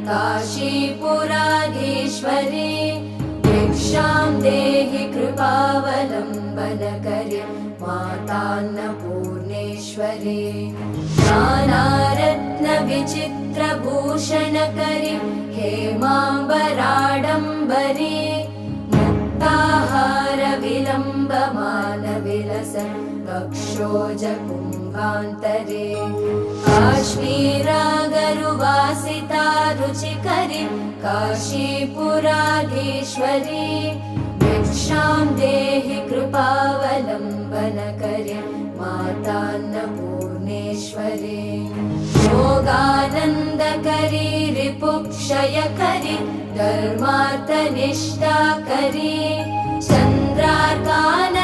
काशीपुराधीश्वरी भिक्षां देहि कृपावलम्बनकरी मातान्नपूर्णेश्वरी नानारत्नविचित्रभूषणकरी हेमाम्बराडम्बरी मुक्ताहारविलम्बमानविलसन् वक्षोजकुम्भान्तरे काश्मीरागरुवासिता रुचिकरी काशीपुराधीश्वरी भिक्षां देहि कृपावलम्बनकरी मातान्नपूर्णेश्वरी योगानन्दकरी रिपुक्षयकरी धर्मार्थनिष्ठाकरी चन्द्रार्कान